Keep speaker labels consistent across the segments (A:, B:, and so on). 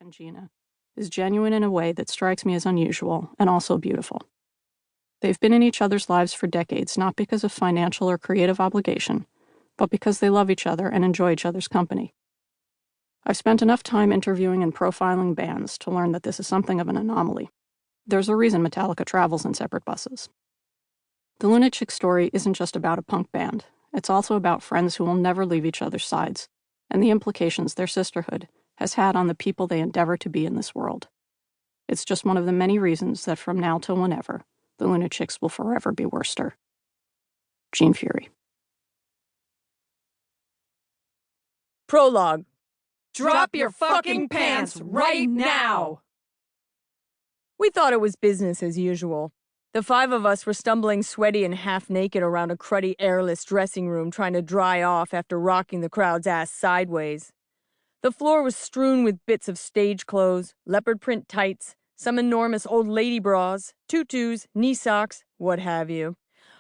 A: and Gina is genuine in a way that strikes me as unusual and also beautiful. They've been in each other's lives for decades, not because of financial or creative obligation, but because they love each other and enjoy each other's company. I've spent enough time interviewing and profiling bands to learn that this is something of an anomaly. There's a reason Metallica travels in separate buses. The Lunachicks story isn't just about a punk band. It's also about friends who will never leave each other's sides, and the implications their sisterhood has had on the people they endeavor to be in this world. It's just one of the many reasons that from now till whenever, the Lunachicks will forever be Worcester. Jeanne Fury.
B: Prologue. Drop your fucking pants right now! We thought it was business as usual. The five of us were stumbling sweaty and half-naked around a cruddy, airless dressing room trying to dry off after rocking the crowd's ass sideways. The floor was strewn with bits of stage clothes, leopard print tights, some enormous old lady bras, tutus, knee socks, what have you.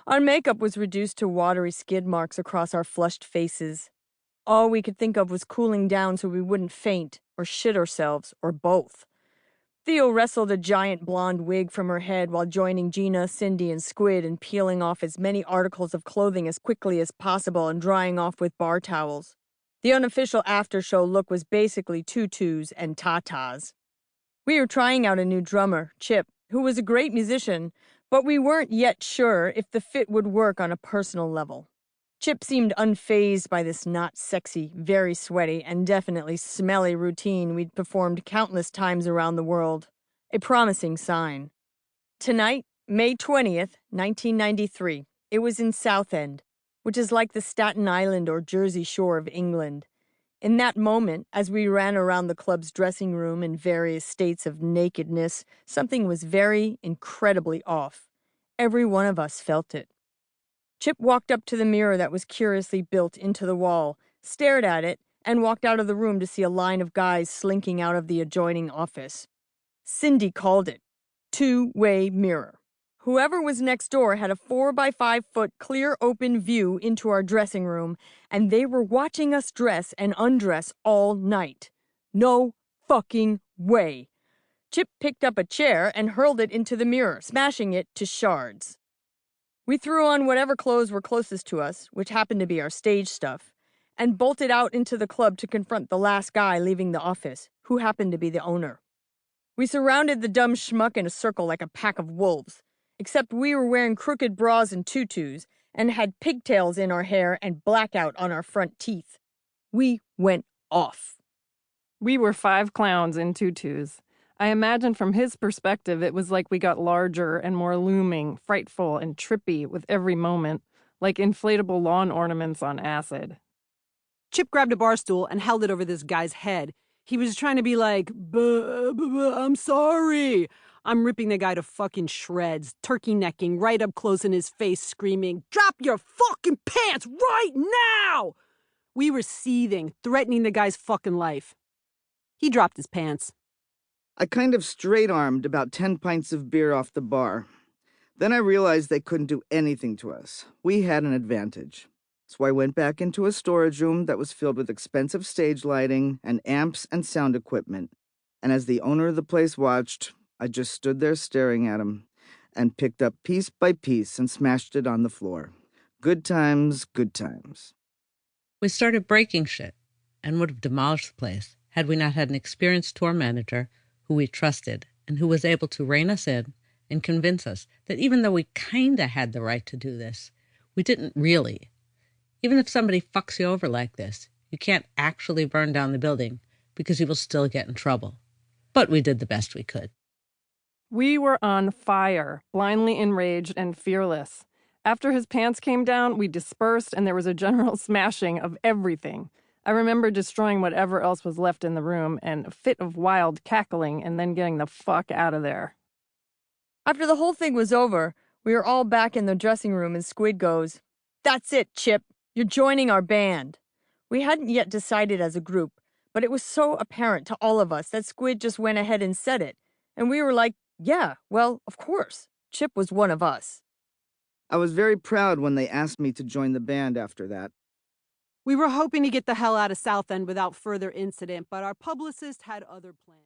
B: Our makeup was reduced to watery skid marks across our flushed faces. All we could think of was cooling down so we wouldn't faint, or shit ourselves, or both. Theo wrestled a giant blonde wig from her head while joining Gina, Cindy, and Squid in peeling off as many articles of clothing as quickly as possible and drying off with bar towels. The unofficial after-show look was basically tutus and tatas. We were trying out a new drummer, Chip, who was a great musician, but we weren't yet sure if the fit would work on a personal level. Chip seemed unfazed by this not sexy, very sweaty, and definitely smelly routine we'd performed countless times around the world. A promising sign. Tonight, May 20th, 1993, it was in Southend, which is like the Staten Island or Jersey Shore of England. In that moment, as we ran around the club's dressing room in various states of nakedness, something was very, incredibly off. Every one of us felt it. Chip walked up to the mirror that was curiously built into the wall, stared at it, and walked out of the room to see a line of guys slinking out of the adjoining office. Cindy called it two-way mirror. Whoever was next door had a 4-by-5-foot clear open view into our dressing room, and they were watching us dress and undress all night. No fucking way. Chip picked up a chair and hurled it into the mirror, smashing it to shards. We threw on whatever clothes were closest to us, which happened to be our stage stuff, and bolted out into the club to confront the last guy leaving the office, who happened to be the owner. We surrounded the dumb schmuck in a circle like a pack of wolves, except we were wearing crooked bras and tutus, and had pigtails in our hair and blackout on our front teeth. We went off.
C: We were 5 clowns in tutus. I imagine from his perspective, it was like we got larger and more looming, frightful and trippy with every moment, like inflatable lawn ornaments on acid.
D: Chip grabbed a bar stool and held it over this guy's head. He was trying to be like, I'm sorry. I'm ripping the guy to fucking shreds, turkey necking right up close in his face, screaming, drop your fucking pants right now! We were seething, threatening the guy's fucking life. He dropped his pants.
E: I kind of straight-armed about 10 pints of beer off the bar. Then I realized they couldn't do anything to us. We had an advantage. So I went back into a storage room that was filled with expensive stage lighting and amps and sound equipment. And as the owner of the place watched, I just stood there staring at him and picked up piece by piece and smashed it on the floor. Good times, good times.
F: We started breaking shit and would have demolished the place had we not had an experienced tour manager who we trusted and who was able to rein us in and convince us that even though we kinda had the right to do this, we didn't really. Even if somebody fucks you over like this, you can't actually burn down the building because you will still get in trouble. But we did the best we could.
C: We were on fire, blindly enraged and fearless. After his pants came down, we dispersed and there was a general smashing of everything. I remember destroying whatever else was left in the room and a fit of wild cackling and then getting the fuck out of there.
B: After the whole thing was over, we were all back in the dressing room and Squid goes, "That's it, Chip. You're joining our band." We hadn't yet decided as a group, but it was so apparent to all of us that Squid just went ahead and said it. And we were like, yeah, well, of course. Chip was one of us.
E: I was very proud when they asked me to join the band after that.
D: We were hoping to get the hell out of Southend without further incident, but our publicist had other plans.